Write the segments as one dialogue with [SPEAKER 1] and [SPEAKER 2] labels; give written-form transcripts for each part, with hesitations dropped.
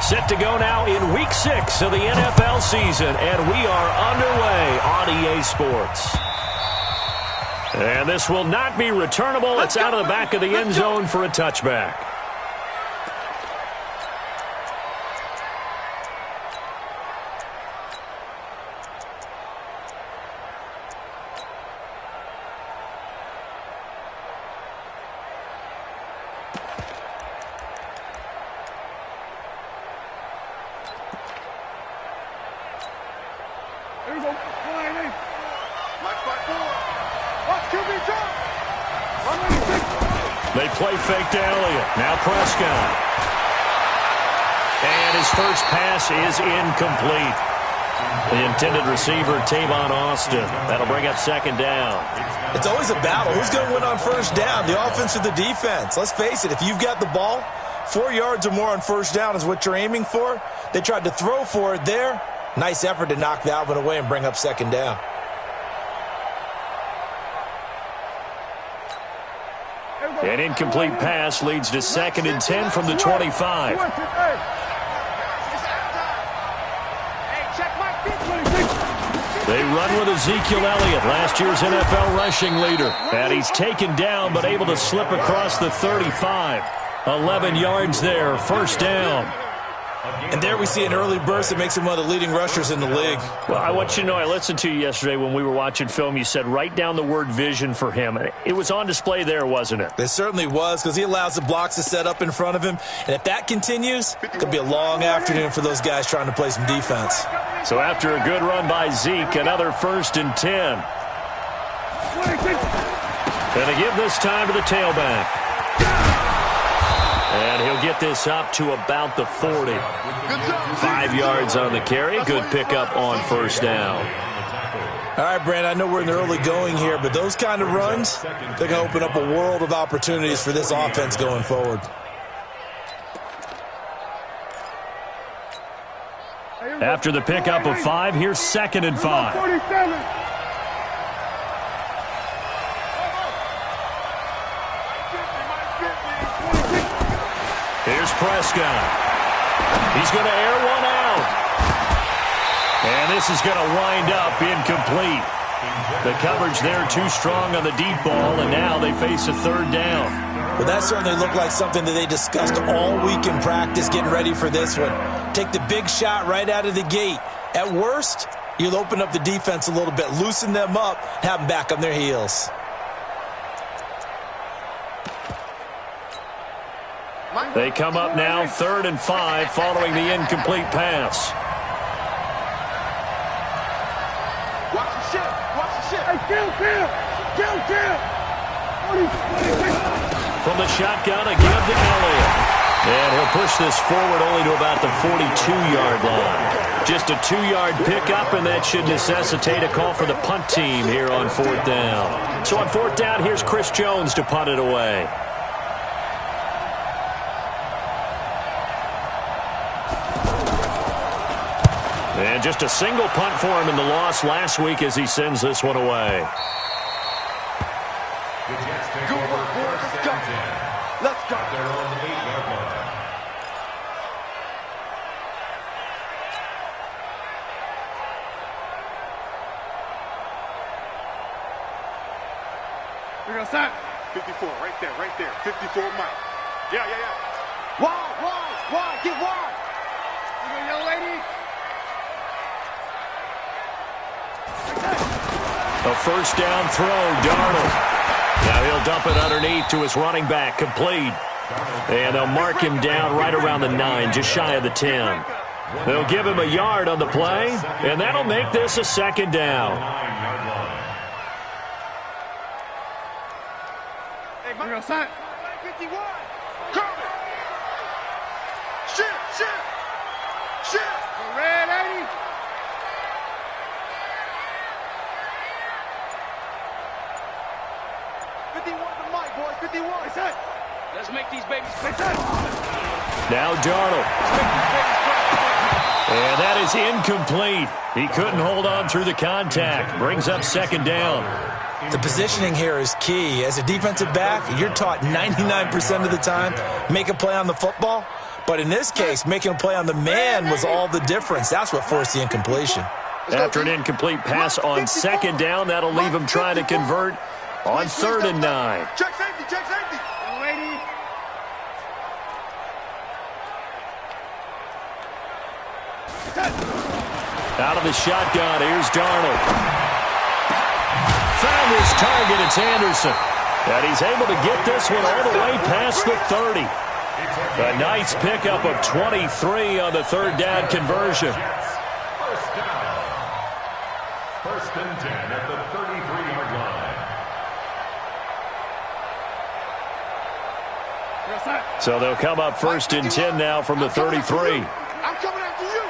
[SPEAKER 1] Set to go now in Week 6 of the NFL season, and we are underway on EA Sports. And this will not be returnable. It's out of the back of the end zone for a touchback.
[SPEAKER 2] They play fake to Elliott. Now Prescott.
[SPEAKER 1] And his first pass is incomplete. The intended receiver, Tavon Austin. That'll bring up second down.
[SPEAKER 3] It's always a battle. Who's going to win on first down, the offense or the defense? Let's face it, if you've got the ball, 4 yards or more on first down is what you're aiming for. They tried to throw for it there. Nice effort to knock that one away and bring up second down.
[SPEAKER 1] An incomplete pass leads to 2nd and 10 from the 25. They run with Ezekiel Elliott, last year's NFL rushing leader. And he's taken down but able to slip across the 35. 11 yards there, first down.
[SPEAKER 3] And there we see an early burst that makes him one of the leading rushers in the league.
[SPEAKER 1] Well, I want you to know, I listened to you yesterday when we were watching film. You said write down the word vision for him. It was on display there, wasn't it?
[SPEAKER 3] It certainly was, because he allows the blocks to set up in front of him. And if that continues, it could be a long afternoon for those guys trying to play some defense.
[SPEAKER 1] So after a good run by Zeke, another 1st and 10. Going to give this time to the tailback. And he'll get this up to about the 40. 5 yards on the carry. Good pickup on first down.
[SPEAKER 3] All right, Brand, I know we're in the early going here, but those kind of runs, they're going to open up a world of opportunities for this offense going forward.
[SPEAKER 1] After the pickup of 5, here's 2nd and 5. Here's Prescott. He's going to air one out. And this is going to wind up incomplete. The coverage there too strong on the deep ball, and now they face a 3rd down.
[SPEAKER 3] Well, that certainly looked like something that they discussed all week in practice getting ready for this one. Take the big shot right out of the gate. At worst, you'll open up the defense a little bit, loosen them up, have them back on their heels.
[SPEAKER 1] They come up now 3rd and 5 following the incomplete pass.
[SPEAKER 2] Watch the shit. Watch the shit. Hey, kill.
[SPEAKER 1] From the shotgun, a give to Elliott. And he'll push this forward only to about the 42-yard line. Just a 2-yard pickup, and that should necessitate a call for the punt team here on 4th down. So on 4th down, here's Chris Jones to punt it away. And just a single punt for him in the loss last week as he sends this one away.
[SPEAKER 2] Good work, boys. Let's go. Let's go. They're on the 8-yard line. We're going to start. 54, right there. 54, Mike. Yeah. Wide. Get wide. You go, young lady.
[SPEAKER 1] A first down throw, Darnold. Now he'll dump it underneath to his running back, complete. And they'll mark him down right around the 9, just shy of the 10. They'll give him a yard on the play, and that'll make this a 2nd down.
[SPEAKER 2] Hey, we're going to sign. 51. Coming. Shit. Red 80. Let's make these babies play.
[SPEAKER 1] Now Darnold. And that is incomplete. He couldn't hold on through the contact. Brings up 2nd down.
[SPEAKER 3] The positioning here is key. As a defensive back, you're taught 99% of the time, make a play on the football. But in this case, making a play on the man was all the difference. That's what forced the incompletion.
[SPEAKER 1] After an incomplete pass on second down, that'll leave him trying to convert on 3rd and 9.
[SPEAKER 2] Check safety, check safety. Lady.
[SPEAKER 1] Out of the shotgun, here's Darnold. Found his target, it's Anderson. And he's able to get this one all the way past the 30. A nice pickup of 23 on the 3rd down conversion.
[SPEAKER 4] First and 10 at the 33-yard line.
[SPEAKER 1] So they'll come up 1st and 10 now from the 33.
[SPEAKER 2] I'm coming after you.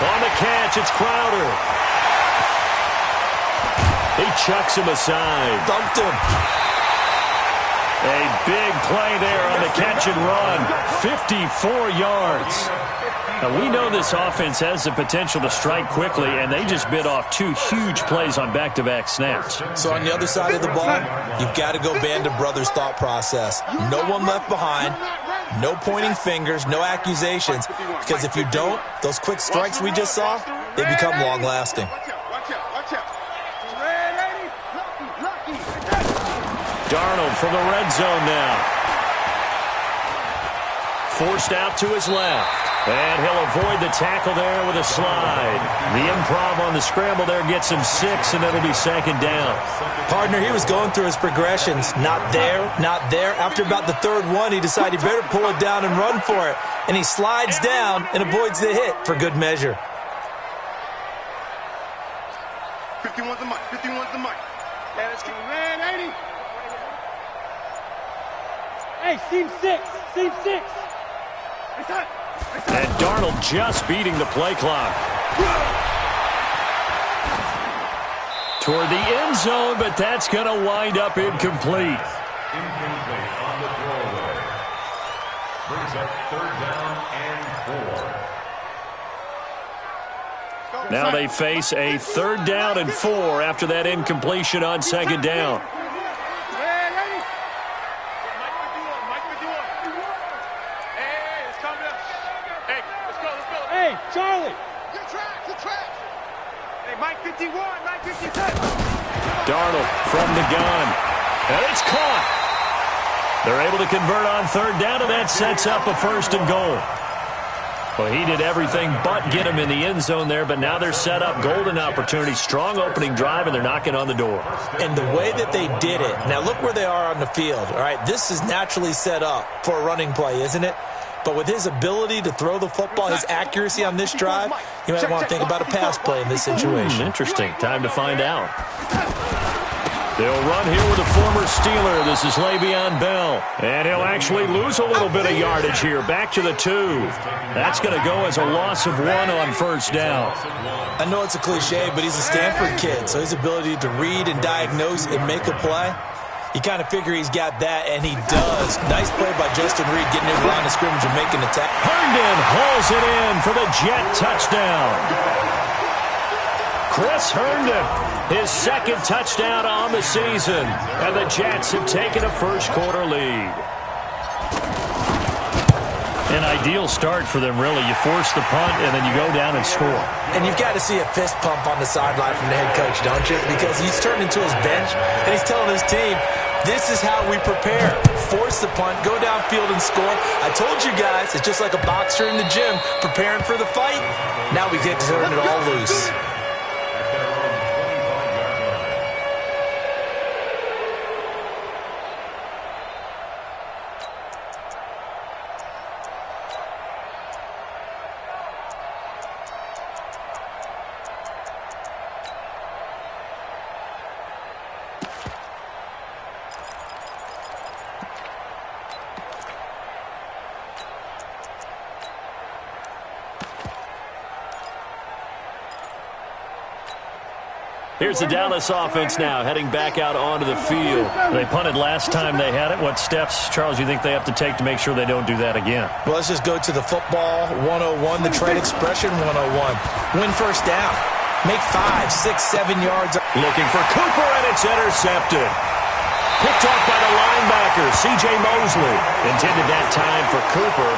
[SPEAKER 1] On the catch, it's Crowder. He chucks him aside.
[SPEAKER 3] Dumped him.
[SPEAKER 1] A big play there on the catch and run. 54 yards. Now, we know this offense has the potential to strike quickly, and they just bit off 2 huge plays on back-to-back snaps.
[SPEAKER 3] So on the other side of the ball, you've got to go band of brothers thought process. No one left behind. No pointing fingers, no accusations. Because if you don't, those quick strikes we just saw, they become long-lasting.
[SPEAKER 1] Darnold from the red zone now. Forced out to his left. And he'll avoid the tackle there with a slide. The improv on the scramble there gets him 6, and it'll be 2nd down.
[SPEAKER 3] Partner, he was going through his progressions. Not there, not there. After about the 3rd one, he decided he better pull it down and run for it. And he slides down and avoids the hit for good measure.
[SPEAKER 2] 51's the mic, 51's the mic. Yeah, let's get red 80.
[SPEAKER 5] Hey, seam 6, seam 6.
[SPEAKER 1] And Darnold just beating the play clock. Toward the end zone, but that's going to wind up incomplete.
[SPEAKER 4] Incomplete on the throwaway. Brings up 3rd down and 4.
[SPEAKER 1] Now they face a 3rd down and 4 after that incompletion on 2nd down.
[SPEAKER 5] Hey, Charlie.
[SPEAKER 2] Good track, good track. Hey, Mike 51, Mike 57.
[SPEAKER 1] Darnold from the gun. And it's caught. They're able to convert on 3rd down, and that sets up a 1st and goal. Well, he did everything but get him in the end zone there, but now they're set up. Golden opportunity, strong opening drive, and they're knocking on the door.
[SPEAKER 3] And the way that they did it, now look where they are on the field. All right, this is naturally set up for a running play, isn't it? But with his ability to throw the football, his accuracy on this drive, you might want to think about a pass play in this situation.
[SPEAKER 1] Interesting. Time to find out. They'll run here with a former Steeler. This is Le'Veon Bell. And he'll actually lose a little bit of yardage here. Back to the 2. That's going to go as a loss of 1 on 1st down.
[SPEAKER 3] I know it's a cliche, but he's a Stanford kid, so his ability to read and diagnose and make a play, you kind of figure he's got that, and he does. Nice play by Justin Reed getting it around the scrimmage and making the tackle.
[SPEAKER 1] Herndon hauls it in for the Jet touchdown. Chris Herndon, his 2nd touchdown on the season, and the Jets have taken a 1st quarter lead. An ideal start for them, really. You force the punt, and then you go down and score.
[SPEAKER 3] And you've got to see a fist pump on the sideline from the head coach, don't you? Because he's turned into his bench, and he's telling his team, this is how we prepare. Force the punt, go downfield and score. I told you guys, it's just like a boxer in the gym preparing for the fight. Now we get to turn it all loose.
[SPEAKER 1] Here's the Dallas offense now, heading back out onto the field. They punted last time they had it. What steps, Charles, you think they have to take to make sure they don't do that again?
[SPEAKER 3] Well, let's just go to the football 101, the trade expression 101. Win 1st down. Make 5, 6, 7 yards.
[SPEAKER 1] Looking for Cooper, and it's intercepted. Picked off by the linebacker, C.J. Mosley. Intended that time for Cooper.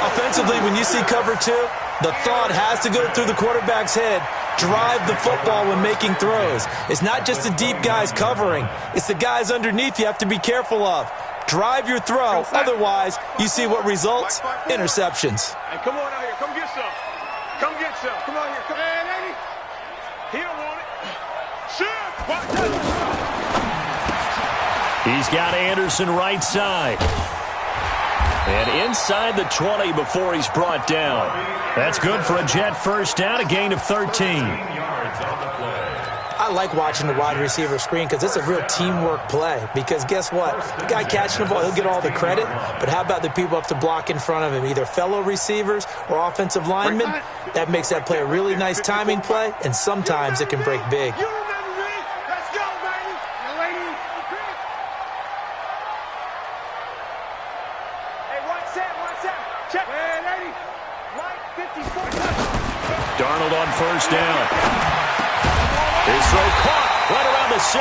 [SPEAKER 3] Offensively, when you see cover two, the thought has to go through the quarterback's head. Drive the football when making throws. It's not just the deep guys covering. It's the guys underneath you have to be careful of. Drive your throw. Otherwise, you see what results? Interceptions.
[SPEAKER 2] Hey, come on out here. Come get some. Come get some. Come on here. Come on, lady. He don't want it. Shoot.
[SPEAKER 1] He's got Anderson right side. And inside the 20 before he's brought down. That's good for a Jet first down, a gain of 13.
[SPEAKER 3] I like watching the wide receiver screen because it's a real teamwork play. Because guess what? The guy catching the ball, he'll get all the credit. But how about the people up to block in front of him, either fellow receivers or offensive linemen? That makes that play a really nice timing play, and sometimes it can break big.
[SPEAKER 2] You remember me? Let's go, baby. Now, lady. Hey, watch that. Check. Hey, lady. Right, 54.
[SPEAKER 1] Darnold on first down. His throw caught right around the 6.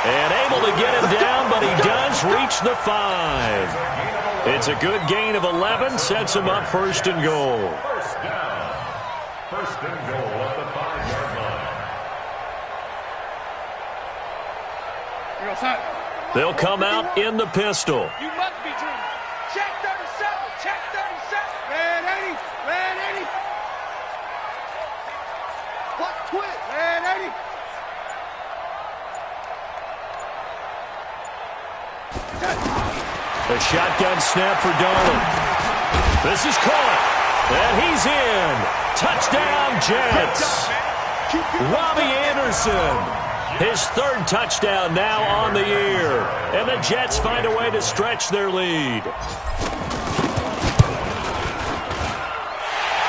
[SPEAKER 1] And able to get him down, but he does reach the 5. It's a good gain of 11, sets him up first and goal.
[SPEAKER 4] First down. First and goal at the 5-yard line.
[SPEAKER 2] You go, son.
[SPEAKER 1] They'll come out in the pistol.
[SPEAKER 2] You must be dreaming. Check 37. Check 37. Red 80. Red 80. What twist? Red 80.
[SPEAKER 1] A shotgun snap for Darnold. This is caught. And he's in. Touchdown, Jets. Robbie Anderson. His third touchdown now on the year. And the Jets find a way to stretch their lead.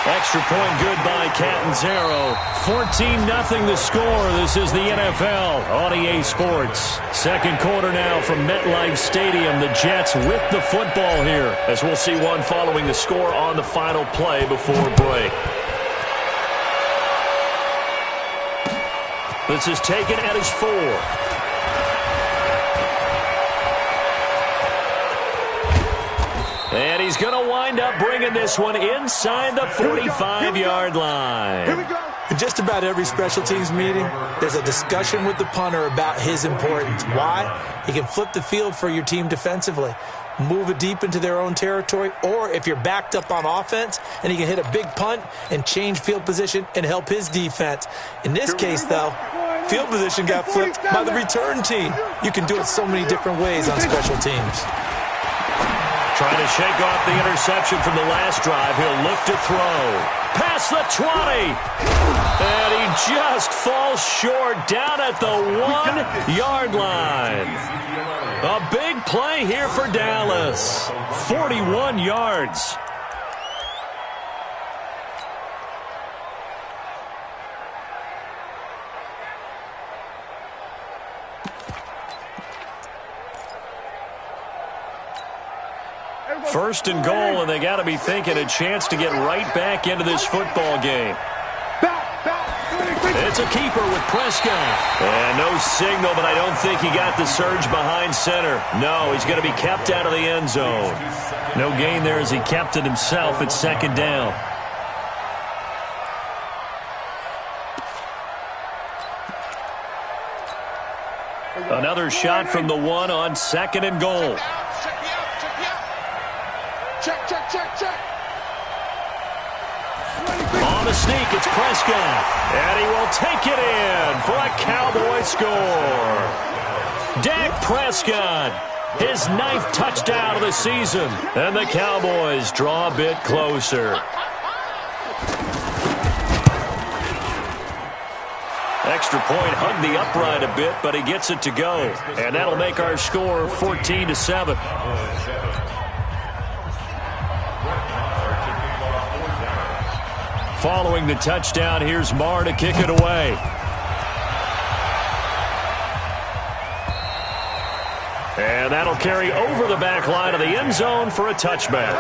[SPEAKER 1] Extra point good by Catanzaro. 14-0 the score. This is the NFL on EA Sports. Second quarter now from MetLife Stadium. The Jets with the football here, as we'll see one following the score on the final play before break. This is taken at his 4. And he's going to wind up bringing this one inside the 45-yard line.
[SPEAKER 2] Here we go.
[SPEAKER 3] In just about every special teams meeting, there's a discussion with the punter about his importance. Why? He can flip the field for your team defensively, move it deep into their own territory, or if you're backed up on offense, and he can hit a big punt and change field position and help his defense. In this case, though, field position got flipped by the return team. You can do it so many different ways on special teams.
[SPEAKER 1] Trying to shake off the interception from the last drive. He'll look to throw. Past the 20. And he just falls short down at the 1-yard line. A big play here for Dallas. 41 yards. First and goal, and they got to be thinking a chance to get right back into this football game. It's a keeper with Prescott. And no signal, but I don't think he got the surge behind center. No, he's going to be kept out of the end zone. No gain there as he kept it himself at second down. Another shot from the 1 on second and goal.
[SPEAKER 2] Check.
[SPEAKER 1] On the sneak, it's Prescott. And he will take it in for a Cowboy score. Dak Prescott, his 9th touchdown of the season. And the Cowboys draw a bit closer. Extra point hugged the upright a bit, but he gets it to go. And that'll make our score 14-7. Following the touchdown, here's Marr to kick it away. And that'll carry over the back line of the end zone for a touchback.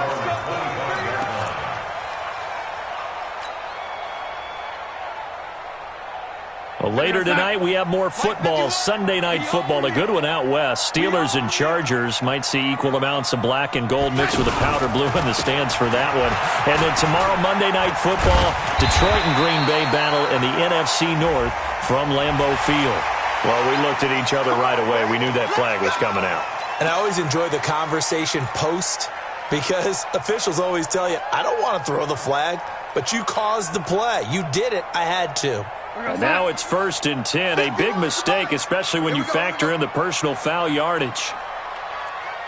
[SPEAKER 1] Well, later tonight, we have more football, Sunday night football, a good one out west. Steelers and Chargers might see equal amounts of black and gold mixed with a powder blue in the stands for that one. And then tomorrow, Monday night football, Detroit and Green Bay battle in the NFC North from Lambeau Field. Well, we looked at each other right away. We knew that flag was coming out.
[SPEAKER 3] And I always enjoy the conversation post because officials always tell you, I don't want to throw the flag, but you caused the play. You did it. I had to.
[SPEAKER 1] Now it's 1st and 10. A big mistake, especially when you factor in the personal foul yardage.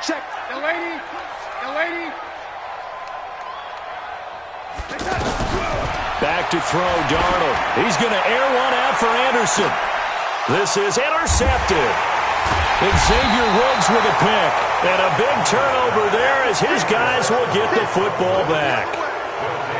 [SPEAKER 2] Check. The lady.
[SPEAKER 1] Back to throw, Darnold. He's going to air one out for Anderson. This is intercepted. Xavier Woods with a pick. And a big turnover there as his guys will get the football back.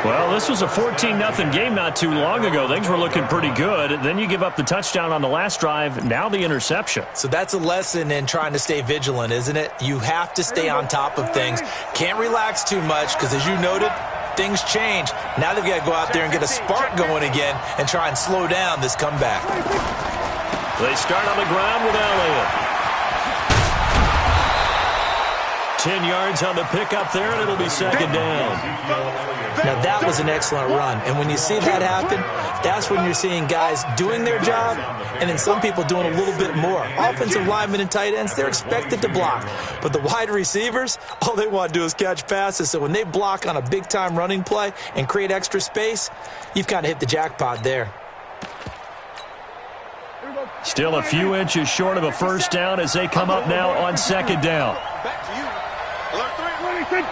[SPEAKER 1] Well, this was a 14-0 game not too long ago. Things were looking pretty good. Then you give up the touchdown on the last drive. Now the interception.
[SPEAKER 3] So that's a lesson in trying to stay vigilant, isn't it? You have to stay on top of things. Can't relax too much because, as you noted, things change. Now they've got to go out there and get a spark going again and try and slow down this comeback.
[SPEAKER 1] They start on the ground with Elliott. 10 yards on the pickup there, and it'll be 2nd down.
[SPEAKER 3] Now, that was an excellent run. And when you see that happen, that's when you're seeing guys doing their job and then some people doing a little bit more. Offensive linemen and tight ends, they're expected to block. But the wide receivers, all they want to do is catch passes. So when they block on a big-time running play and create extra space, you've kind of hit the jackpot there.
[SPEAKER 1] Still a few inches short of a 1st down as they come up now on 2nd down.
[SPEAKER 2] Back to you. Alert 3.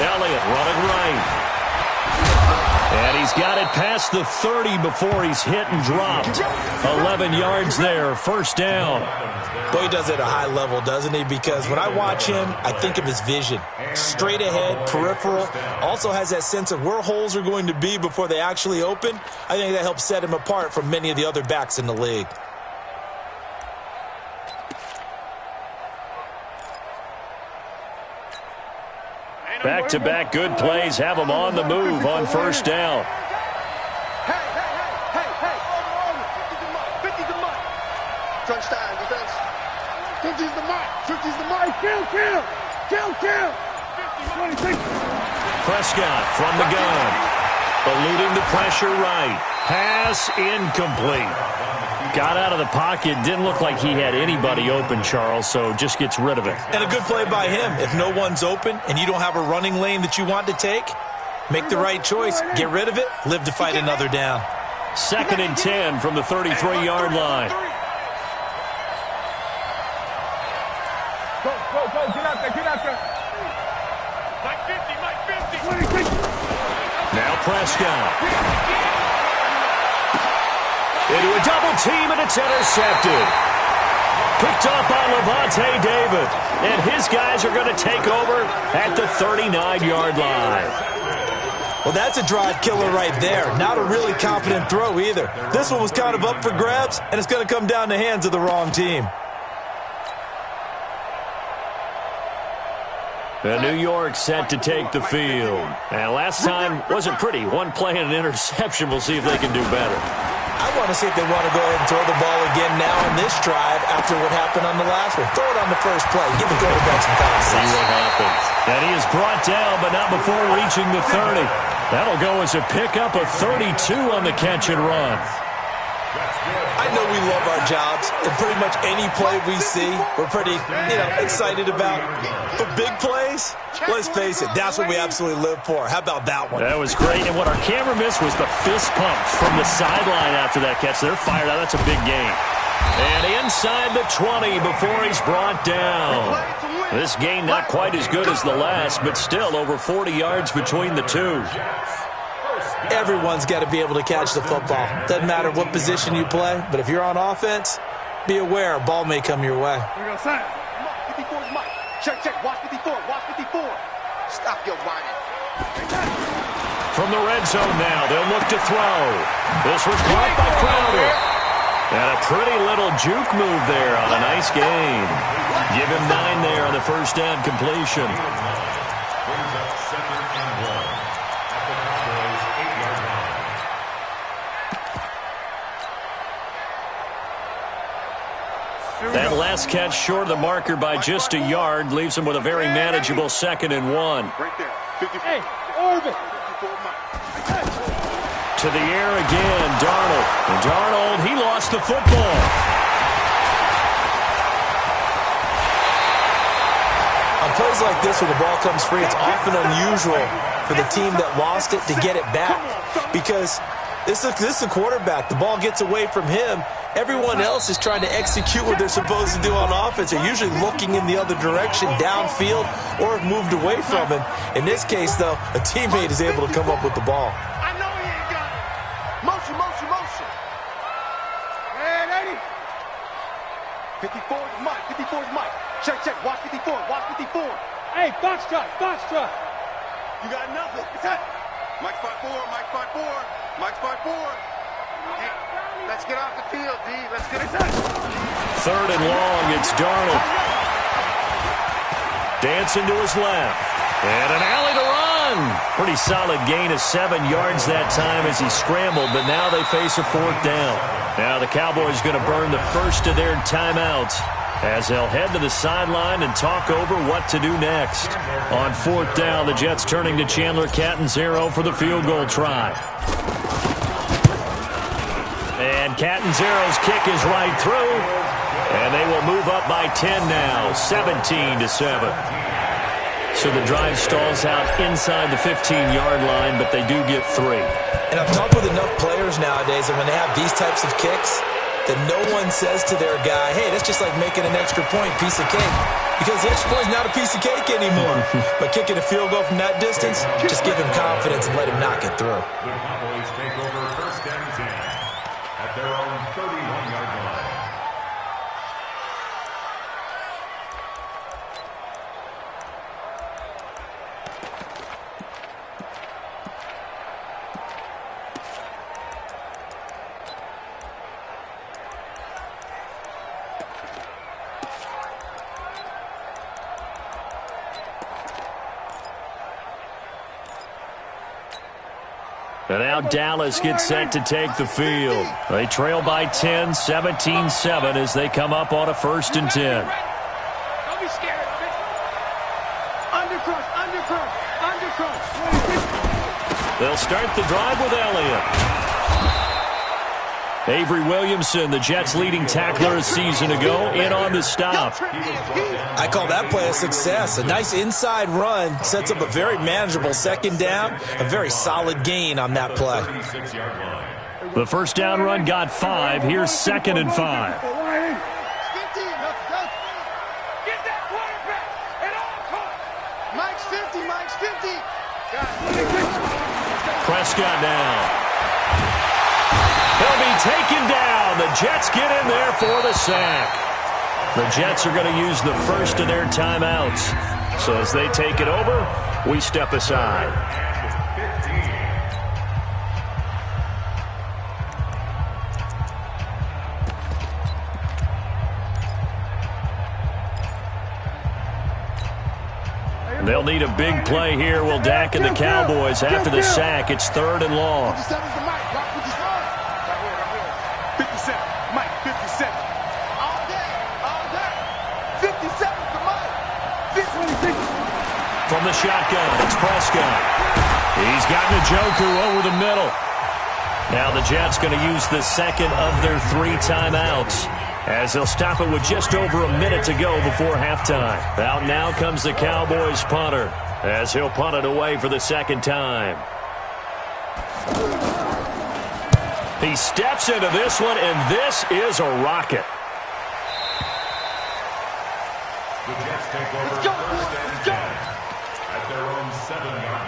[SPEAKER 1] Elliott running right. And he's got it past the 30 before he's hit and dropped. 11 yards there, 1st down.
[SPEAKER 3] Boy, he does it at a high level, doesn't he? Because when I watch him, I think of his vision. Straight ahead, peripheral. Also has that sense of where holes are going to be before they actually open. I think that helps set him apart from many of the other backs in the league.
[SPEAKER 1] Back-to-back good plays have them on the move on 1st down.
[SPEAKER 2] Hey. 50's the mark. Crunch time, defense. 50's the mark. 50's the mark. Kill. 26.
[SPEAKER 1] Prescott from the gun. Eluding the pressure right. Pass incomplete. Got out of the pocket. Didn't look like he had anybody open, Charles, so just gets rid of it.
[SPEAKER 3] And a good play by him. If no one's open and you don't have a running lane that you want to take, make the right choice. Get rid of it. Live to fight another down.
[SPEAKER 1] 2nd and 10 from the 33-yard line.
[SPEAKER 2] Go. Get out there. Mike 50.
[SPEAKER 1] Now Prescott. Into a double team, and it's intercepted. Picked up by Levante David. And his guys are going to take over at the 39-yard line.
[SPEAKER 3] Well, that's a drive killer right there. Not a really confident throw either. This one was kind of up for grabs, and it's going to come down the hands of the wrong team.
[SPEAKER 1] New York set to take the field. And last time wasn't pretty. One play and an interception. We'll see if they can do better.
[SPEAKER 3] I want to see if they want to go ahead and throw the ball again now on this drive after what happened on the last one. Throw it on the first play. Give the quarterback some time.
[SPEAKER 1] See what happens. And he is brought down, but not before reaching the 30. That'll go as a pickup of 32 on the catch and run.
[SPEAKER 3] I know we love our jobs, and pretty much any play we see, we're pretty, excited about. But big plays, let's face it, that's what we absolutely live for. How about that one?
[SPEAKER 1] That was great, and what our camera missed was the fist pumps from the sideline after that catch. They're fired out. That's a big game. And inside the 20 before he's brought down. This game not quite as good as the last, but still over 40 yards between the two.
[SPEAKER 3] Everyone's got to be able to catch the football. Doesn't matter what position you play, but if you're on offense, be aware a ball may come your way.
[SPEAKER 2] Here we go, side. 54's Mike. Check. Watch 54. Stop your whining.
[SPEAKER 1] From the red zone now, they'll look to throw. This was caught by Crowder. And a pretty little juke move there on a nice gain. Give him 9 there on the 1st down completion.
[SPEAKER 4] Brings up 2nd and 1 at the Cowboys' 8-yard line.
[SPEAKER 1] That last catch short of the marker by just a yard leaves him with a very manageable 2nd and 1.
[SPEAKER 2] Right there. 54.
[SPEAKER 5] Hey, Orbit.
[SPEAKER 2] 54, Mike.
[SPEAKER 1] To the air again, Darnold. And Darnold, he lost the football.
[SPEAKER 3] On plays like this when the ball comes free, it's often unusual for the team that lost it to get it back because this is a quarterback. The ball gets away from him. Everyone else is trying to execute what they're supposed to do on offense. They're usually looking in the other direction, downfield, or have moved away from him. In this case, though, a teammate is able to come up with the ball.
[SPEAKER 2] I know he ain't got it. Motion, motion, motion. Man, 80. 54 is Mike. 54 is Mike. Check, check. Watch 54. Watch 54.
[SPEAKER 5] Hey, box truck, box truck.
[SPEAKER 2] You got nothing. It's that. Mike spot 4. Mike spot 4. Mike spot 4. Hey, let's get off the field, D. Let's get it done.
[SPEAKER 1] 3rd and long, it's Darnold. Dancing to his left. And an alley to run. Pretty solid gain of 7 yards that time as he scrambled, but now they face a 4th down. Now the Cowboys going to burn the first of their timeouts as they'll head to the sideline and talk over what to do next. On 4th down, the Jets turning to Chandler Catanzaro for the field goal try. And Catanzaro's kick is right through. And they will move up by 10 now, 17-7. So the drive stalls out inside the 15-yard line, but they do get 3.
[SPEAKER 3] And I've talked with enough players nowadays, and when they have these types of kicks, that no one says to their guy, hey, that's just like making an extra point, piece of cake. Because the extra point is not a piece of cake anymore. But kicking a field goal from that distance, just give him confidence and let him knock it through.
[SPEAKER 4] The Cowboys take over 1st and 10 at their own 31-yard line.
[SPEAKER 1] And now Dallas gets set to take the field. They trail by 10, 17-7 as they come up on a 1st and 10.
[SPEAKER 2] Don't be scared of it. Undercross, undercross, undercross.
[SPEAKER 1] They'll start the drive with Elliott. Avery Williamson, the Jets' leading tackler a season ago, in on the stop.
[SPEAKER 3] I call that play a success. A nice inside run sets up a very manageable 2nd down, a very solid gain on that play.
[SPEAKER 4] 36-yard line.
[SPEAKER 1] The 1st down run got 5. Here's 2nd and 5.
[SPEAKER 2] Get that quarterback at all costs. Mike's 50, Mike's 50.
[SPEAKER 1] Prescott down. He'll be taken down. The Jets get in there for the sack. The Jets are going to use the first of their timeouts. So as they take it over, we step aside. They'll need a big play here. Will Dak and the Cowboys after the sack. It's 3rd and long.
[SPEAKER 2] 57 is the Mike. Rock 57. Right here. 57. Mike, 57. All day. All day. 57 is the Mike. 50.
[SPEAKER 1] From the shotgun, it's Prescott. He's got Njoku over the middle. Now the Jets going to use the 2nd of their 3 timeouts, as they'll stop it with just over a minute to go before halftime. Out now comes the Cowboys punter, as he'll punt it away for the 2nd time. He steps into this one, and this is a rocket.
[SPEAKER 4] The Jets take over 1st and 10 at their own 7-yard line.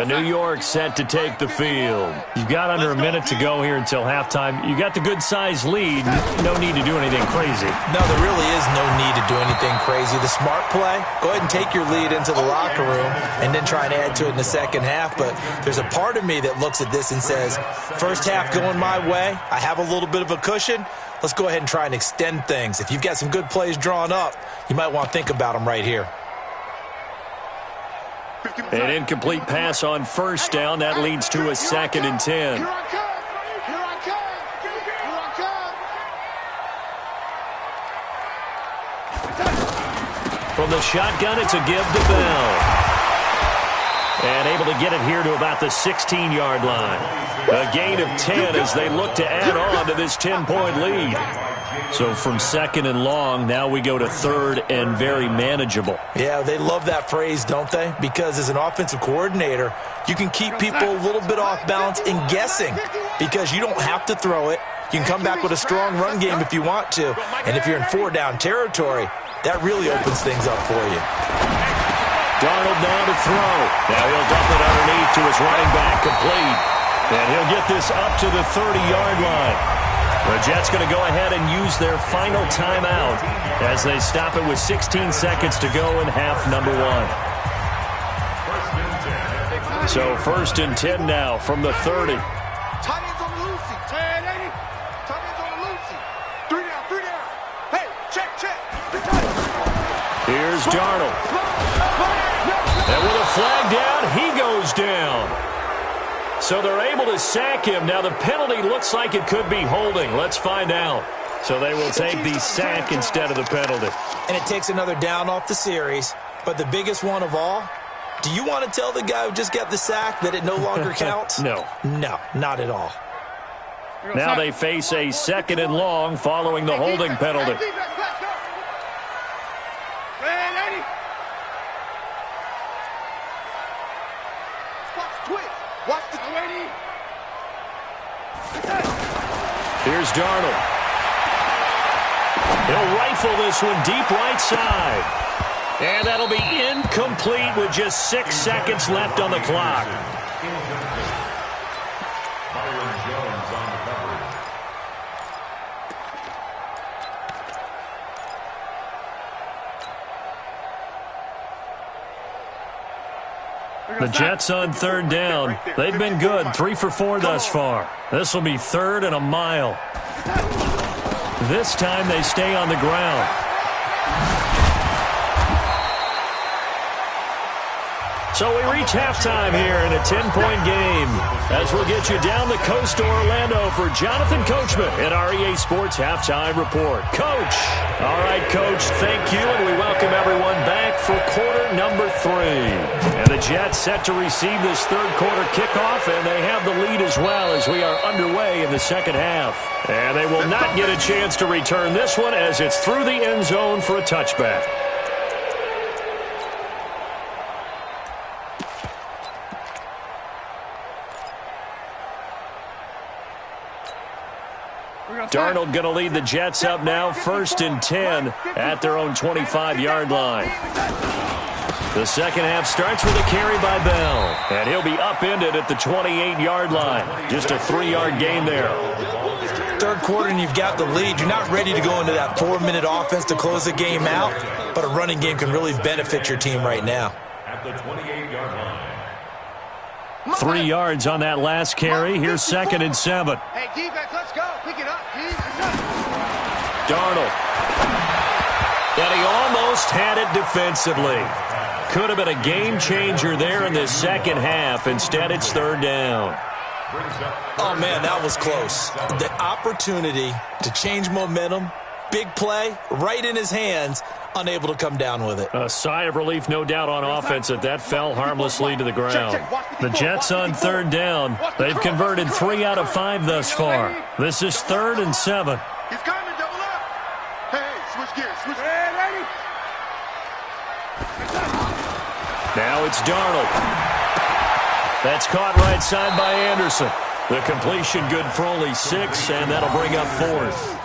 [SPEAKER 1] New York set to take the field. You've got under a minute to go here until halftime. You got the good-sized lead. No need to do anything crazy.
[SPEAKER 3] No, there really is no need to do anything crazy. The smart play, go ahead and take your lead into the locker room and then try and add to it in the 2nd half. But there's a part of me that looks at this and says, first half going my way, I have a little bit of a cushion. Let's go ahead and try and extend things. If you've got some good plays drawn up, you might want to think about them right here.
[SPEAKER 1] An incomplete pass on 1st down. That leads to a 2nd and 10. From the shotgun, it's a give to Bell. And able to get it here to about the 16-yard line. A gain of 10 as they look to add on to this 10-point lead. So from second and long, now we go to third and very manageable.
[SPEAKER 3] Yeah, they love that phrase, don't they? Because as an offensive coordinator, you can keep people a little bit off balance and guessing because you don't have to throw it. You can come back with a strong run game if you want to. And if you're in four-down territory, that really opens things up for you.
[SPEAKER 1] Darnold now to throw. Now he'll dump it underneath to his running back, complete. And he'll get this up to the 30-yard line. The Jets going to go ahead and use their final timeout as they stop it with 16 seconds to go in half number one. So first and 10 now from the 30.
[SPEAKER 2] Tight ends on the Lucy. Tight ends on the Lucy. Three down. Hey, check.
[SPEAKER 1] Here's Darnold. And with a flag down, he goes down. So they're able to sack him. Now the penalty looks like it could be holding. Let's find out. So they will take the sack instead of the penalty.
[SPEAKER 3] And it takes another down off the series. But the biggest one of all, do you want to tell the guy who just got the sack that it no longer counts?
[SPEAKER 1] No.
[SPEAKER 3] No, not at all.
[SPEAKER 1] Now they face a second and long following the holding penalty. Here's Darnold. He'll rifle this one deep right side. And that'll be incomplete with just 6 seconds left on the clock. The Jets on third down. They've been good, 3 for 4 thus far. This will be third and a mile. This time they stay on the ground. So we reach halftime here in a 10-point game as we'll get you down the coast to Orlando for Jonathan Coachman at our EA Sports Halftime Report. Coach. All right, Coach, thank you, and we welcome everyone back for quarter number 3. And the Jets set to receive this third quarter kickoff, and they have the lead as well as we are underway in the second half. And they will not get a chance to return this one as it's through the end zone for a touchback. Darnold going to lead the Jets up now, first and 10 at their own 25-yard line. The second half starts with a carry by Bell, and he'll be upended at the 28-yard line. Just a 3-yard gain there.
[SPEAKER 3] Third quarter and you've got the lead. You're not ready to go into that 4-minute offense to close the game out, but a running game can really benefit your team right now.
[SPEAKER 4] At the 28-yard line.
[SPEAKER 1] 3 yards on that last carry. Here's second and 7.
[SPEAKER 2] Hey, defense, let's go. Pick it up,
[SPEAKER 1] Darnold. And he almost had it defensively. Could have been a game changer there in the second half. Instead, it's third down.
[SPEAKER 3] Oh, man, that was close. The opportunity to change momentum, big play, right in his hands, unable to come down with it.
[SPEAKER 1] A sigh of relief, no doubt, on offense that fell harmlessly to the ground. The Jets on third down. They've converted 3 out of 5 thus far. This is third and 7.
[SPEAKER 2] He's coming, double up. Hey, switch gears, switch gears.
[SPEAKER 1] Now it's Darnold. That's caught right side by Anderson. The completion good for only 6, and that'll bring up fourth.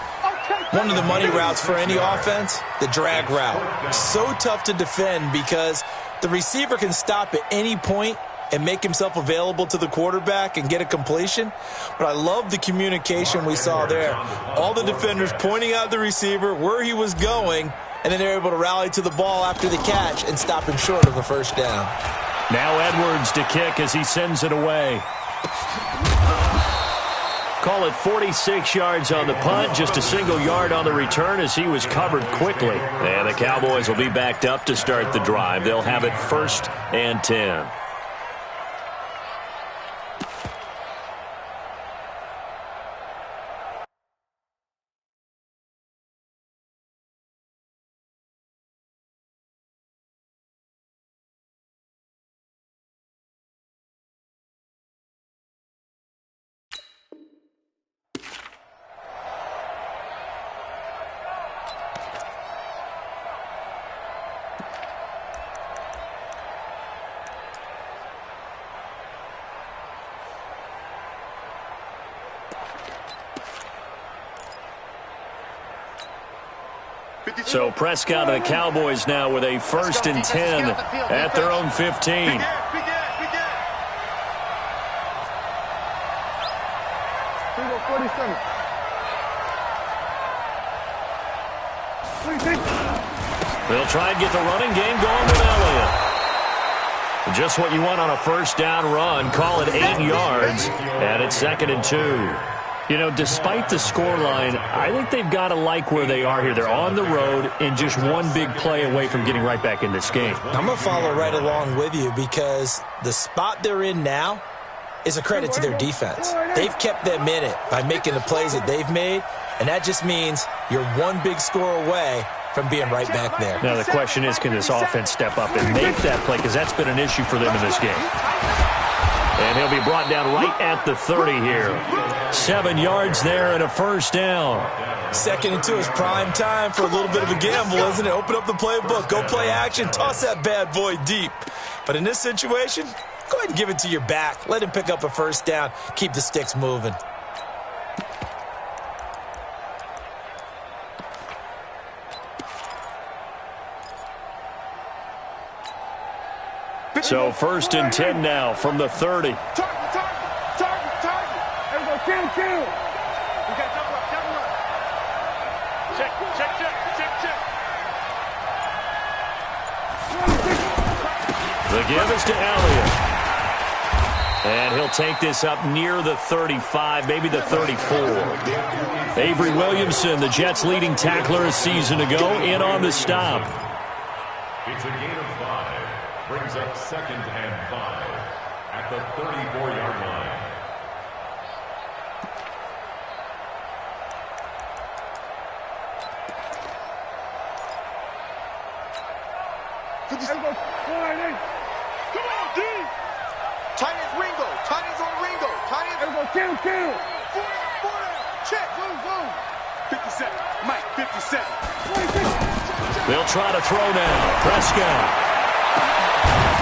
[SPEAKER 3] One of the money routes for any offense, the drag route. So tough to defend because the receiver can stop at any point and make himself available to the quarterback and get a completion. But I love the communication we saw there. All the defenders pointing out the receiver, where he was going, and then they're able to rally to the ball after the catch and stop him short of a first down.
[SPEAKER 1] Now Edwards to kick as he sends it away. Call it 46 yards on the punt, just a single yard on the return as he was covered quickly. And the Cowboys will be backed up to start the drive. They'll have it first and 10. So Prescott and the Cowboys now with a 1st and 10 at their own 15. They'll try and get the running game going with Elliott. Just what you want on a 1st down run. Call it 8 yards, and it's 2nd and 2. You know, despite the scoreline, I think they've got to like where they are here. They're on the road and just one big play away from getting right back in this game.
[SPEAKER 3] I'm going to follow right along with you because the spot they're in now is a credit to their defense. They've kept them in it by making the plays that they've made, and that just means you're one big score away from being right back there.
[SPEAKER 1] Now the question is, can this offense step up and make that play? Because that's been an issue for them in this game. And he'll be brought down right at the 30 here. 7 yards there and a 1st down.
[SPEAKER 3] 2nd and 2 is prime time for a little bit of a gamble, isn't it? Open up the playbook, go play action, toss that bad boy deep. But in this situation, go ahead and give it to your back. Let him pick up a 1st down. Keep the sticks moving.
[SPEAKER 1] So 1st and 10 now from the 30.
[SPEAKER 2] Target. Everybody, kill. We got double up. Check.
[SPEAKER 1] The give is to Elliott. And he'll take this up near the 35, maybe the 34. Avery Williamson, the Jets' leading tackler a season ago, in on the stop.
[SPEAKER 4] It's a gain of 5. Brings up 2nd and 5 at the 34-yard line.
[SPEAKER 2] Come on, D. Tight ends Ringo. Tight ends on Ringo. Tight ends. Everybody, kill. 40. Check. Boom. 57. Mike, 57.
[SPEAKER 1] They'll try to throw now. Prescott.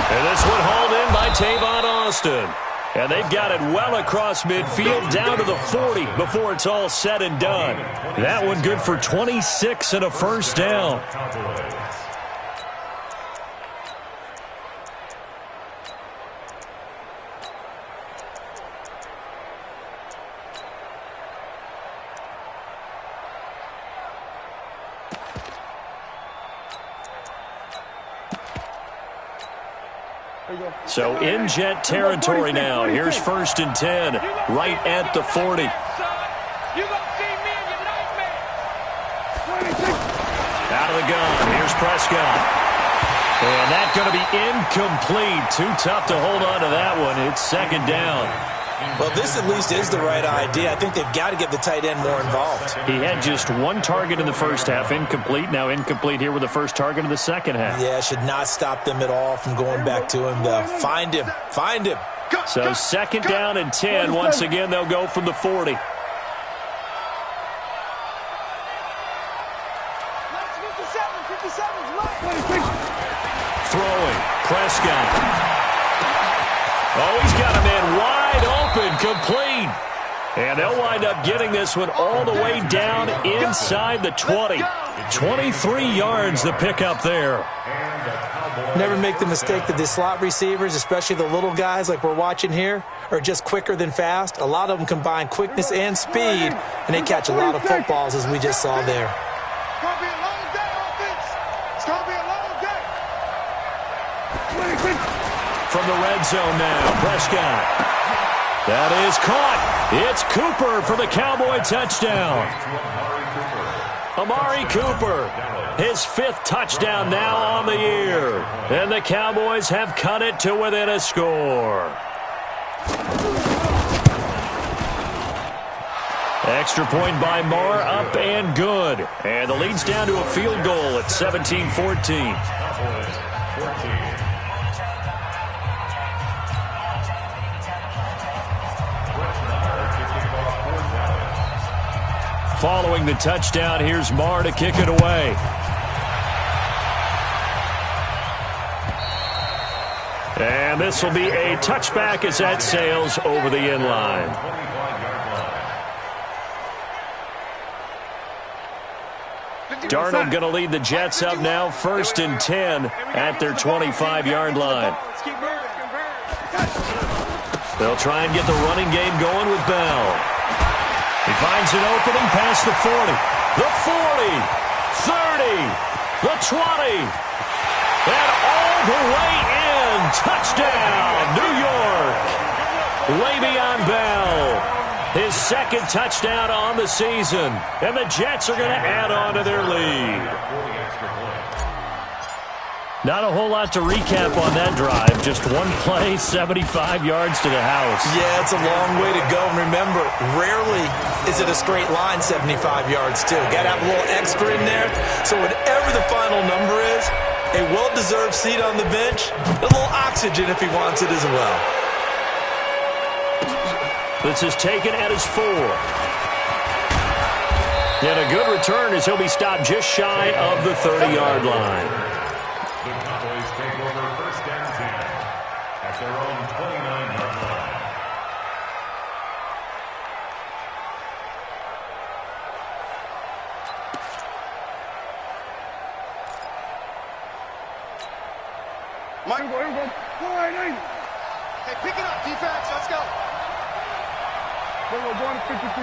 [SPEAKER 1] And this one hauled in by Tavon Austin. And they've got it well across midfield down to the 40 before it's all said and done. That one good for 26 and a 1st down. So in Jet territory now. Here's 1st and 10 right at the 40. Out of the gun. Here's Prescott. And that's going to be incomplete. Too tough to hold on to that one. It's 2nd down.
[SPEAKER 3] Well, this at least is the right idea. I think they've got to get the tight end more involved.
[SPEAKER 1] He had just 1 target in the 1st half, incomplete. Now incomplete here with the 1st target of the 2nd half.
[SPEAKER 3] Yeah, should not stop them at all from going back to him, though. Find him.
[SPEAKER 1] So 2nd down and 10. Once again, they'll go from the 40. Throwing. Prescott. Oh, he's got a man wide open, complete. And they'll wind up getting this one all the way down inside the 20. 23 yards the pickup there.
[SPEAKER 3] Never make the mistake that the slot receivers, especially the little guys like we're watching here, are just quicker than fast. A lot of them combine quickness and speed, and they catch a lot of footballs, as we just saw there.
[SPEAKER 2] It's going to be a long day, offense. It's going to be a long day.
[SPEAKER 1] From the red zone now, Prescott. That is caught. It's Cooper for the Cowboy touchdown. Amari Cooper, his 5th touchdown now on the year. And the Cowboys have cut it to within a score. Extra point by Marr, up and good. And the lead's down to a field goal at 17-14. Following the touchdown, here's Marr to kick it away. And this will be a touchback as that sails over the end line. Darnold going to lead the Jets up now, 1st and 10 at their 25-yard line. They'll try and get the running game going with Bell. He finds an opening past the 40, the 40, 30, the 20, and all the way in. Touchdown, New York. Le'Veon Bell. His 2nd touchdown on the season. And the Jets are going to add on to their lead. Not a whole lot to recap on that drive. Just one play, 75 yards to the house.
[SPEAKER 3] Yeah, it's a long way to go. And remember, rarely is it a straight line 75 yards, too. Got to have a little extra in there. So whatever the final number is, a well-deserved seat on the bench, a little oxygen if he wants it as well.
[SPEAKER 1] This is taken at his 4. And a good return as he'll be stopped just shy of the 30-yard line.
[SPEAKER 4] The Cowboys take over 1st and 10 at their own 29-yard line.
[SPEAKER 2] Mike, hey, pick it up, defense. Let's go.
[SPEAKER 5] We're going to 52.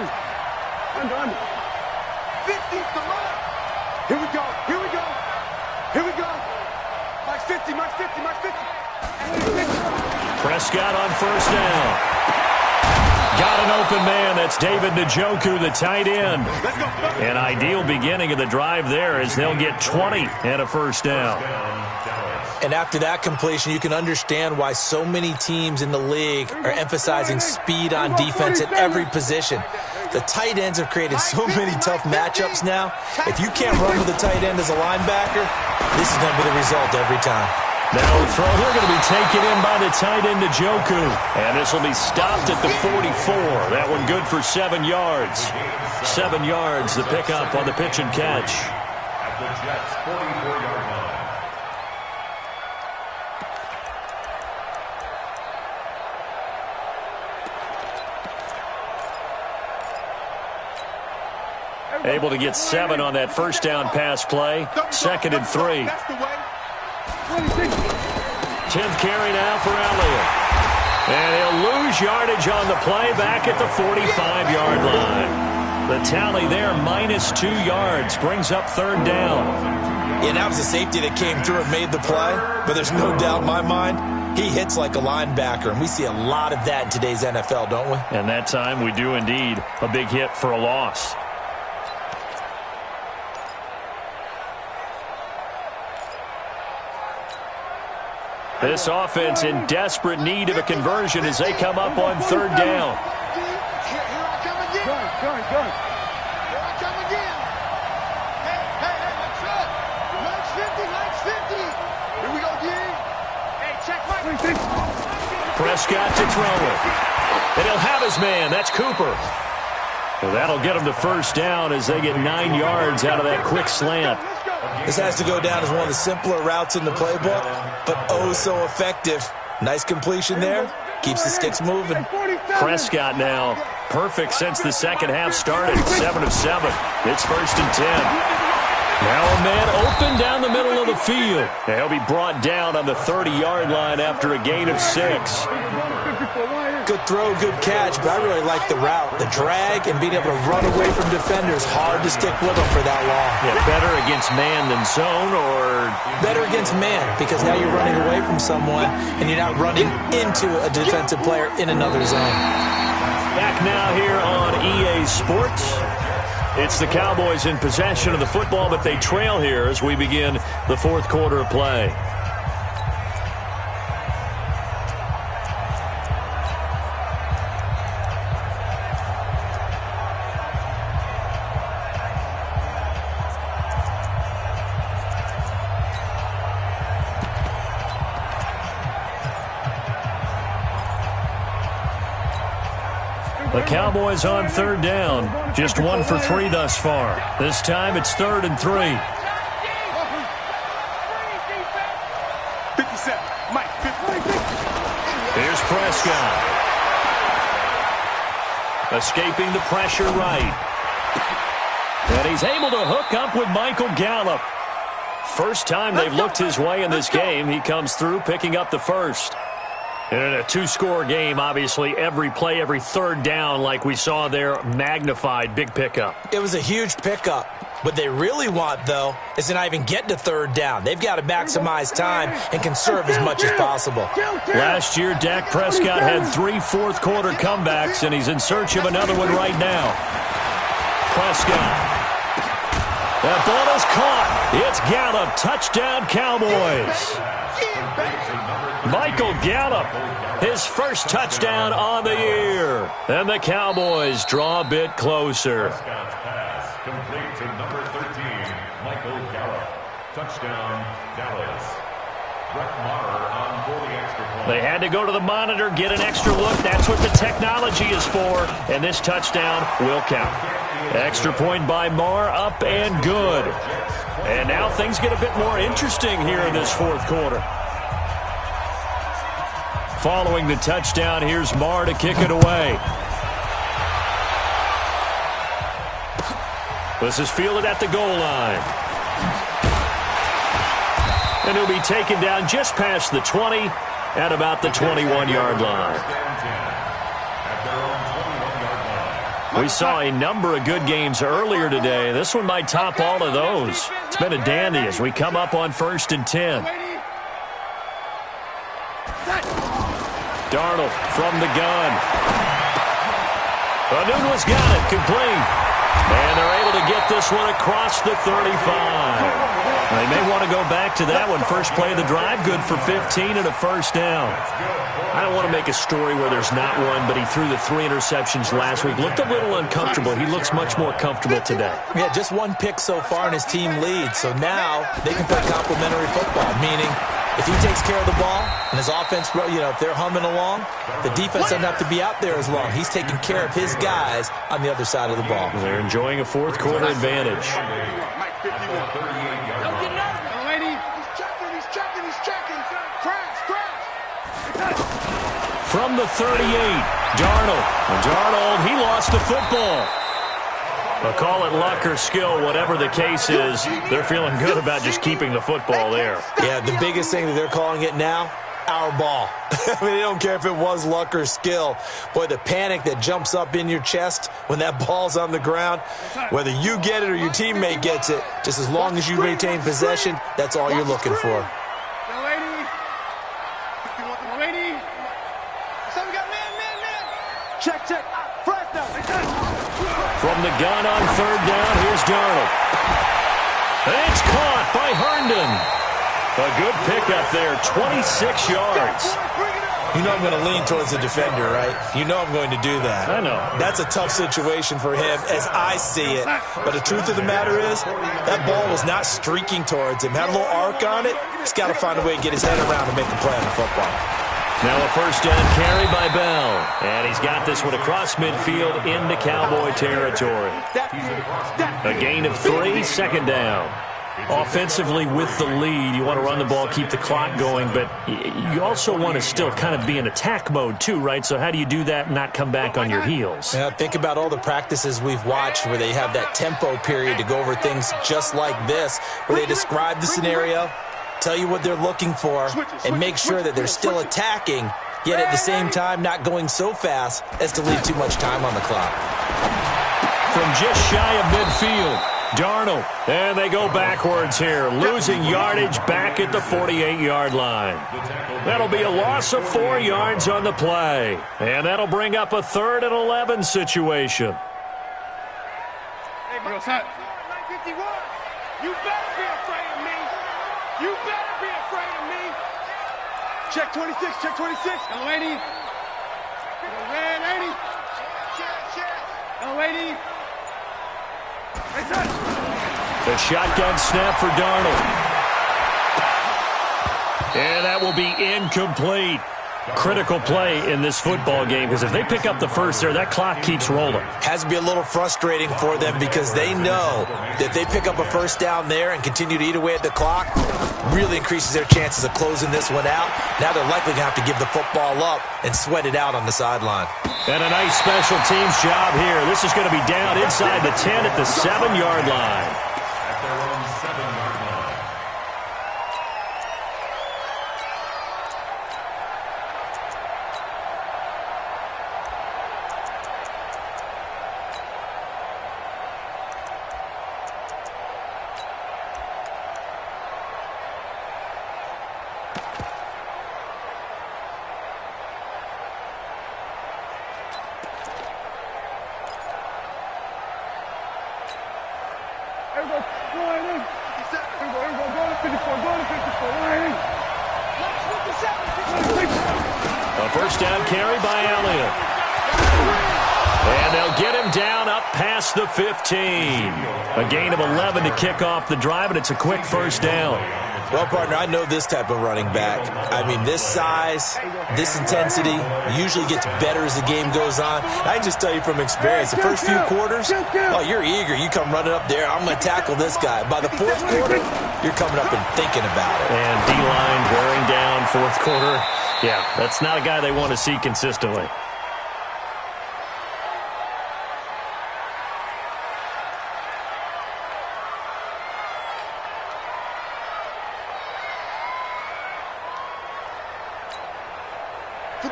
[SPEAKER 5] Under.
[SPEAKER 2] 50, come on. Here we go. Here we go. Here we go. Mike's 50, Mike's 50, Mike's 50.
[SPEAKER 1] Prescott on 1st down. Got an open man. That's David Njoku, the tight end.
[SPEAKER 2] Let's go.
[SPEAKER 1] An ideal beginning of the drive there as they'll get 20 and a 1st down.
[SPEAKER 3] And after that completion, you can understand why so many teams in the league are emphasizing speed on defense at every position. The tight ends have created so many tough matchups now. If you can't run with a tight end as a linebacker, this is going to be the result every time.
[SPEAKER 1] Now the throw here going to be taken in by the tight end Njoku. And this will be stopped at the 44. That one good for 7 yards. 7 yards, the pickup on the pitch and catch.
[SPEAKER 4] At the Jets' 44-yard line.
[SPEAKER 1] Able to get 7 on that 1st down pass play. 2nd and 3. 10th carry now for Elliott. And he'll lose yardage on the play back at the 45-yard line. The tally there, -2 yards, brings up 3rd down.
[SPEAKER 3] Yeah, that was a safety that came through and made the play, but there's no doubt in my mind, he hits like a linebacker, and we see a lot of that in today's NFL, don't we?
[SPEAKER 1] And that time we do indeed. A big hit for a loss. This offense in desperate need of a conversion as they come up on 3rd down.
[SPEAKER 2] Here I come again.
[SPEAKER 5] Go.
[SPEAKER 2] Here I come again. Hey, let's go. Mike's 50. Here we go, D. Hey, check Mike.
[SPEAKER 1] Prescott to throw it. And he'll have his man. That's Cooper. Well, that'll get him to 1st down as they get 9 yards out of that quick slant.
[SPEAKER 3] This has to go down as one of the simpler routes in the playbook, but oh so effective. Nice completion there. Keeps the sticks moving.
[SPEAKER 1] Prescott now, perfect since the 2nd half started. 7 of 7. It's 1st and 10. Now a man open down the middle of the field. And he'll be brought down on the 30-yard line after a gain of 6.
[SPEAKER 3] Good throw, good catch, but I really like the route. The drag and being able to run away from defenders, hard to stick with them for that long.
[SPEAKER 1] Yeah, better against man than zone, or
[SPEAKER 3] better against man, because now you're running away from someone and you're not running into a defensive player in another zone.
[SPEAKER 1] Back now here on EA Sports. It's the Cowboys in possession of the football, but they trail here as we begin the 4th quarter of play. The Cowboys on 3rd down. Just 1 for 3 thus far. This time it's 3rd and 3.
[SPEAKER 2] 57. Mike, 50.
[SPEAKER 1] Here's Prescott. Escaping the pressure right. And he's able to hook up with Michael Gallup. First time they've looked his way in this game. He comes through, picking up the first. And in a two-score game, obviously, every play, every third down, like we saw there, magnified, big pickup.
[SPEAKER 3] It was a huge pickup. What they really want, though, is to not even get to third down. They've got to maximize time and conserve as much as possible.
[SPEAKER 1] Last year, Dak Prescott had 3 fourth-quarter comebacks, and he's in search of another one right now. Prescott. That ball is caught. It's Gallup. Touchdown, Cowboys. Michael Gallup, his first touchdown on the year. And the Cowboys draw a bit closer.
[SPEAKER 4] Prescott's pass complete to number 13, Michael Gallup. Touchdown, Dallas. Brett Maher on for the extra point.
[SPEAKER 1] They had to go to the monitor, get an extra look. That's what the technology is for. And this touchdown will count. Extra point by Maher, up and good. And now things get a bit more interesting here in this fourth quarter. Following the touchdown, here's Maher to kick it away. This is fielded at the goal line. And he'll be taken down just past the 20 at about the 21-yard line. We saw a number of good games earlier today. This one might top all of those. It's been a dandy as we come up on 1st and 10. Darnold from the gun. Nunez got it, complete. And they're able to get this one across the 35. They may want to go back to that one. First play of the drive, good for 15 and a first down. I don't want to make a story where there's not one, but he threw the 3 interceptions last week. Looked a little uncomfortable. He looks much more comfortable today.
[SPEAKER 3] Yeah, just 1 pick so far and his team leads. So now they can play complementary football, meaning if he takes care of the ball and his offense, if they're humming along, the defense doesn't have to be out there as long. He's taking care of his guys on the other side of the ball.
[SPEAKER 1] They're enjoying a fourth quarter advantage. From the 38, Darnold, he lost the football. But call it luck or skill, whatever the case is, they're feeling good about just keeping the football there.
[SPEAKER 3] Yeah, the biggest thing that they're calling it now, our ball. I mean, they don't care if it was luck or skill. Boy, the panic that jumps up in your chest when that ball's on the ground, whether you get it or your teammate gets it, just as long as you retain possession, that's all you're looking for.
[SPEAKER 2] Check. First down.
[SPEAKER 1] From the gun on 3rd down, here's Darnold. It's caught by Herndon. A good pickup there, 26 yards.
[SPEAKER 3] You know I'm going to lean towards the defender, right? You know I'm going to do that.
[SPEAKER 1] I know.
[SPEAKER 3] That's a tough situation for him as I see it. But the truth of the matter is, that ball was not streaking towards him. Had a little arc on it. He's got to find a way to get his head around and make a play on the football.
[SPEAKER 1] Now a first down carry by Bell. And he's got this one across midfield into Cowboy territory. A gain of 3, second down. Offensively with the lead, you want to run the ball, keep the clock going, but you also want to still kind of be in attack mode too, right? So how do you do that and not come back on your heels?
[SPEAKER 3] Yeah, think about all the practices we've watched where they have that tempo period to go over things just like this, where they describe the scenario, tell you what they're looking for, and make sure that they're still attacking, yet at the same time not going so fast as to leave too much time on the clock.
[SPEAKER 1] From just shy of midfield, Darnold, and they go backwards here, losing yardage back at the 48-yard line. That'll be a loss of 4 yards on the play, and that'll bring up a 3rd and 11 situation.
[SPEAKER 2] Hey, bro, son. 951. You better be afraid of me. You better be afraid of me. Check 26, check 26. Go, lady. Go, red, lady. Check. Go, lady.
[SPEAKER 1] The shotgun snap for Darnold. And that will be incomplete. Critical play in this football game, because if they pick up the first there, that clock keeps rolling.
[SPEAKER 3] Has to be a little frustrating for them because they know that they pick up a first down there and continue to eat away at the clock, really increases their chances of closing this one out. Now they're likely going to have to give the football up and sweat it out on the sideline.
[SPEAKER 1] And a nice special teams job here. This is going to be down inside the 10 at the 7-yard line.
[SPEAKER 4] At their own 7-yard line.
[SPEAKER 1] A first down carry by Elliott. And they'll get him down up past the 15. A gain of 11 to kick off the drive, and it's a quick first down.
[SPEAKER 3] Well, partner, I know this type of running back. I mean, this size, this intensity usually gets better as the game goes on. I can just tell you from experience, the first few quarters, oh, you're eager. You come running up there, I'm going to tackle this guy. By the fourth quarter, you're coming up and thinking about it.
[SPEAKER 1] And D-line wearing down fourth quarter. Yeah, that's not a guy they want to see consistently.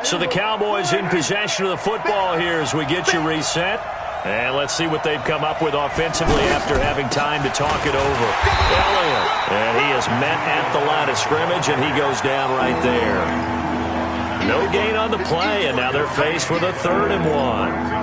[SPEAKER 1] So the Cowboys in possession of the football here as we get you reset. And let's see what they've come up with offensively after having time to talk it over. Elliott. And he is met at the line of scrimmage, and he goes down right there. No gain on the play, and now they're faced with a 3rd and 1.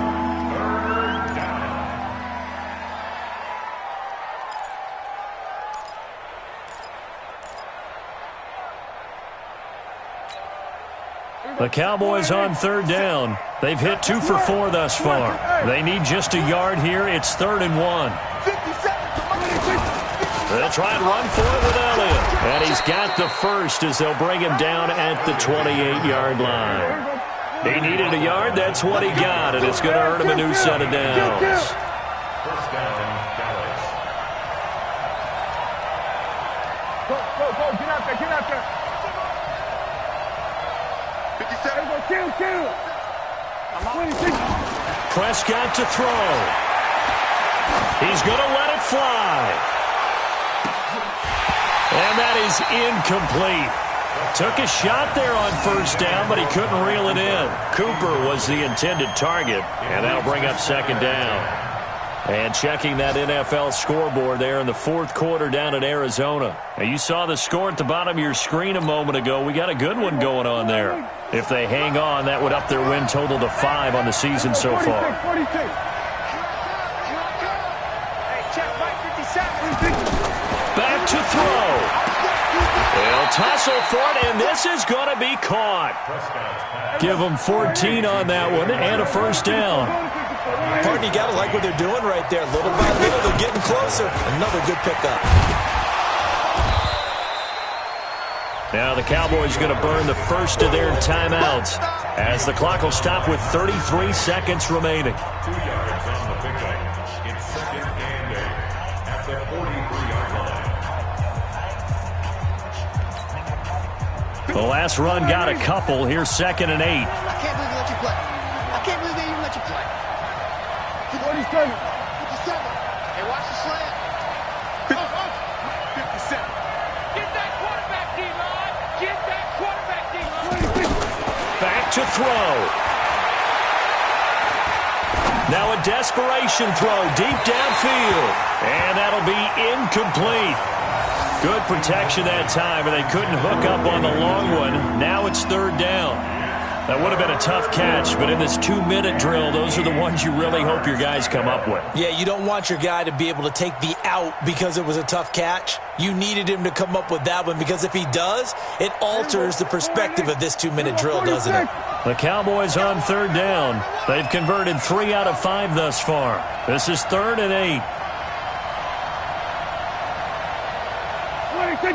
[SPEAKER 1] The Cowboys on 3rd down. They've hit 2 for 4 thus far. They need just a yard here. It's 3rd and 1. They'll try and run for it with Elliott. And he's got the first as they'll bring him down at the 28-yard line. He needed a yard. That's what he got, and it's going to earn him a new set of downs.
[SPEAKER 4] First down, Dallas.
[SPEAKER 5] Go, get out there, get out there. 57. Go, kill.
[SPEAKER 1] Prescott to throw. He's going to let it fly. And that is incomplete. Took a shot there on first down, but he couldn't reel it in. Cooper was the intended target, and that'll bring up 2nd down. And checking that NFL scoreboard there in the 4th quarter down in Arizona. Now, you saw the score at the bottom of your screen a moment ago. We got a good one going on there. If they hang on, that would up their win total to 5 on the season so far.
[SPEAKER 5] 46.
[SPEAKER 1] Back to throw. They'll tussle for it, and this is going to be caught. Give them 14 on that one and a first down.
[SPEAKER 3] Partner, you got to like what they're doing right there. Little by little, they're getting closer. Another good pickup.
[SPEAKER 1] Now the Cowboys are going to burn the first of their timeouts as the clock will stop with 33 seconds remaining.
[SPEAKER 4] 2 yards on the pickup. It's 2nd and 8 at the 43-yard line.
[SPEAKER 1] The last run got a couple. Here's 2nd and 8.
[SPEAKER 2] I can't believe they let you play. I can't believe they even let you play.
[SPEAKER 5] 47.
[SPEAKER 2] 57. Hey, watch the slant. 57. Get that quarterback, D-line. Get that quarterback, D-line.
[SPEAKER 1] Back to throw. Now a desperation throw deep downfield. And that'll be incomplete. Good protection that time, and they couldn't hook up on the long one. Now it's 3rd down. That would have been a tough catch, but in this 2-minute drill, those are the ones you really hope your guys come up with.
[SPEAKER 3] Yeah, you don't want your guy to be able to take the out because it was a tough catch. You needed him to come up with that one because if he does, it alters the perspective of this 2-minute drill, doesn't it?
[SPEAKER 1] The Cowboys on 3rd down. They've converted 3 out of 5 thus far. This is 3rd and 8.
[SPEAKER 2] 57,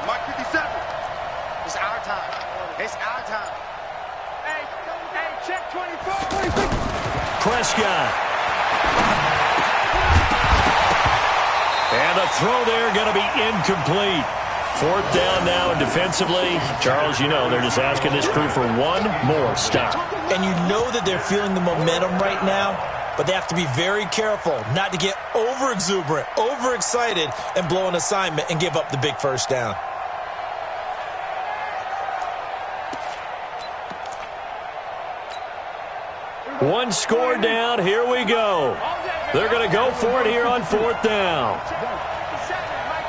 [SPEAKER 2] Mike 57. It's our time. It's our
[SPEAKER 1] Prescott. And the throw there going to be incomplete. Fourth down now, and defensively, Charles, you know, they're just asking this crew for one more stop.
[SPEAKER 3] And you know that they're feeling the momentum right now, but they have to be very careful not to get over-exuberant, over-excited, and blow an assignment and give up the big first down.
[SPEAKER 1] One score down. Here we go. They're going to go for it here on fourth down.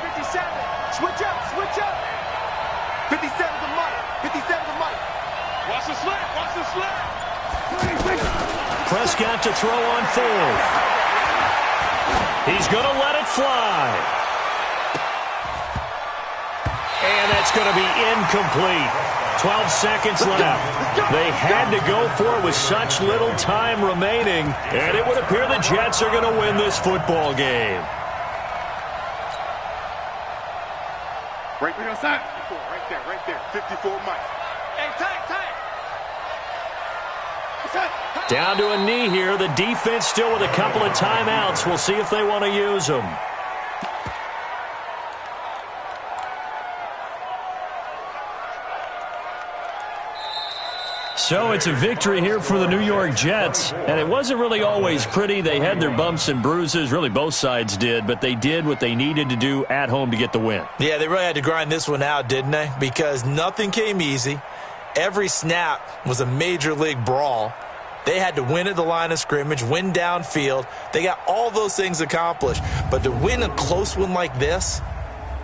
[SPEAKER 2] 57. Switch up. 57 to Mike. 57 to Mike. Watch the slant.
[SPEAKER 1] Prescott to throw on fourth. He's going to let it fly. And that's going to be incomplete. 12 seconds left. They had to go for it with such little time remaining, and it would appear the Jets are going to win this football game.
[SPEAKER 2] Right there, outside. Right there. 54 Mike. Hey, tight.
[SPEAKER 1] Down to a knee here. The defense still with a couple of timeouts. We'll see if they want to use them. So it's a victory here for the New York Jets, and it wasn't really always pretty. They had their bumps and bruises, really both sides did, but they did what they needed to do at home to get the win.
[SPEAKER 3] Yeah, they really had to grind this one out, didn't they? Because nothing came easy. Every snap was a major league brawl. They had to win at the line of scrimmage, win downfield. They got all those things accomplished. But to win a close one like this,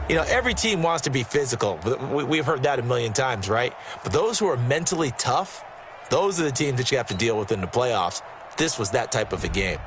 [SPEAKER 3] you know, every team wants to be physical. We've heard that a million times, right? But those who are mentally tough, those are the teams that you have to deal with in the playoffs. This was that type of a game.